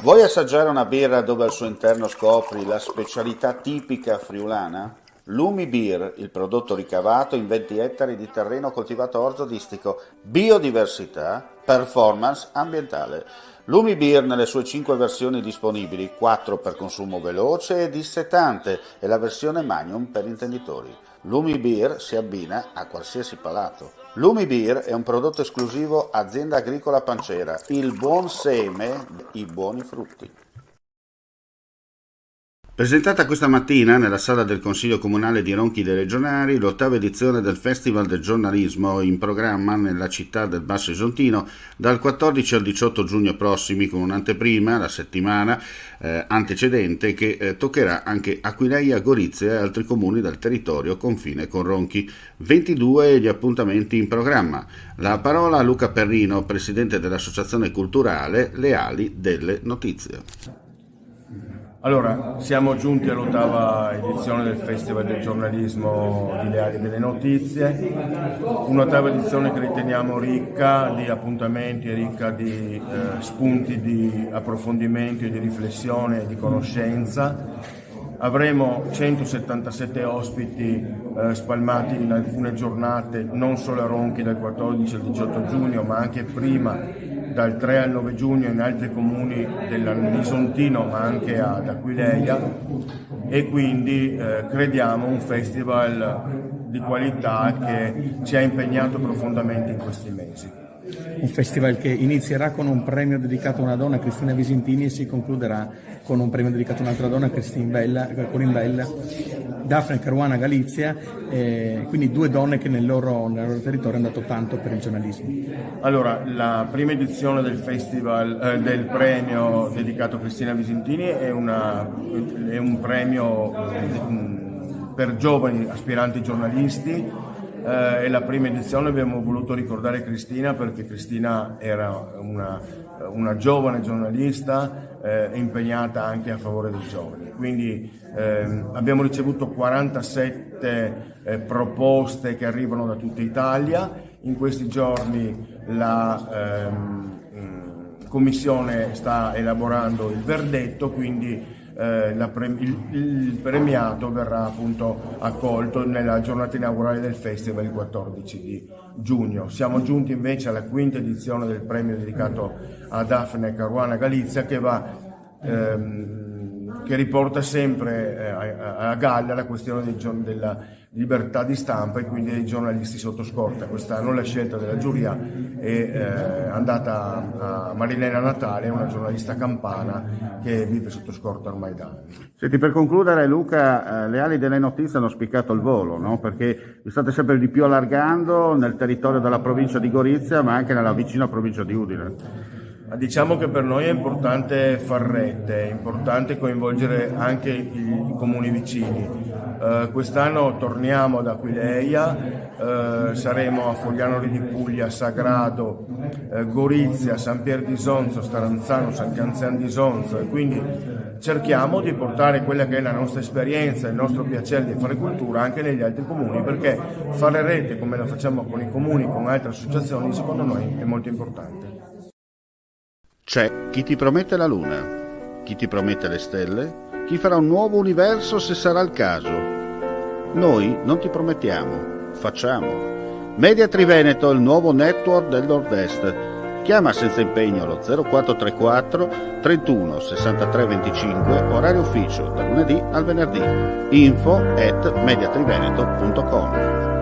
Vuoi assaggiare una birra dove al suo interno scopri la specialità tipica friulana? Lumi Beer, il prodotto ricavato in 20 ettari di terreno coltivato a orzo distico, biodiversità, performance ambientale. Lumi Beer nelle sue 5 versioni disponibili, 4 per consumo veloce e dissetante e la versione Magnum per intenditori. Lumi Beer si abbina a qualsiasi palato. Lumi Beer è un prodotto esclusivo Azienda Agricola Pancera, il buon seme, i buoni frutti. Presentata questa mattina nella sala del Consiglio Comunale di Ronchi dei Legionari l'8ª edizione del Festival del Giornalismo in programma nella città del Basso Isontino dal 14 al 18 giugno prossimi, con un'anteprima la settimana antecedente che toccherà anche Aquileia, Gorizia e altri comuni del territorio confine con Ronchi. 22 gli appuntamenti in programma. La parola a Luca Perrino, presidente dell'Associazione Culturale Le Ali delle Notizie. Allora, siamo giunti all'8ª edizione del Festival del Giornalismo di Le Ali delle Notizie, un'ottava edizione che riteniamo ricca di appuntamenti e ricca di spunti di approfondimento e di riflessione e di conoscenza. Avremo 177 ospiti spalmati in alcune giornate, non solo a Ronchi dal 14 al 18 giugno, ma anche prima dal 3 al 9 giugno in altri comuni dell'Isontino, ma anche ad Aquileia, e quindi crediamo un festival di qualità che ci ha impegnato profondamente in questi mesi. Un festival che inizierà con un premio dedicato a una donna, Cristina Visentini, e si concluderà con un premio dedicato a un'altra donna, Corinne Bella, Daphne Caruana Galizia, quindi due donne che nel loro territorio hanno dato tanto per il giornalismo. Allora, la prima edizione del festival, del premio dedicato a Cristina Visentini è un premio per giovani aspiranti giornalisti. E la prima edizione abbiamo voluto ricordare Cristina perché Cristina era una giovane giornalista impegnata anche a favore dei giovani. Quindi abbiamo ricevuto 47 proposte che arrivano da tutta Italia. In questi giorni la Commissione sta elaborando il verdetto, quindi il premiato verrà appunto accolto nella giornata inaugurale del festival il 14 di giugno. Siamo giunti invece alla 5ª edizione del premio dedicato a Daphne Caruana Galizia che riporta sempre a galla la questione della libertà di stampa e quindi dei giornalisti sotto scorta. Quest'anno la scelta della giuria è andata a Marilena Natale, una giornalista campana che vive sotto scorta ormai da anni. Senti, per concludere, Luca, le ali delle notizie hanno spiccato il volo, no? Perché vi state sempre di più allargando nel territorio della provincia di Gorizia, ma anche nella vicina provincia di Udine. Diciamo che per noi è importante far rete, è importante coinvolgere anche i comuni vicini. Quest'anno torniamo ad Aquileia, saremo a Foglianori di Puglia, Sagrado, Gorizia, San Pier di Sonzo, Staranzano, San Canzian di Sonzo, e quindi cerchiamo di portare quella che è la nostra esperienza, il nostro piacere di fare cultura anche negli altri comuni, perché fare rete come la facciamo con i comuni, con altre associazioni, secondo noi è molto importante. C'è chi ti promette la luna, chi ti promette le stelle, chi farà un nuovo universo se sarà il caso. Noi non ti promettiamo, facciamo. Media Triveneto, il nuovo network del Nord-Est. Chiama senza impegno lo 0434 31 63 25, orario ufficio, da lunedì al venerdì. info@mediatriveneto.com.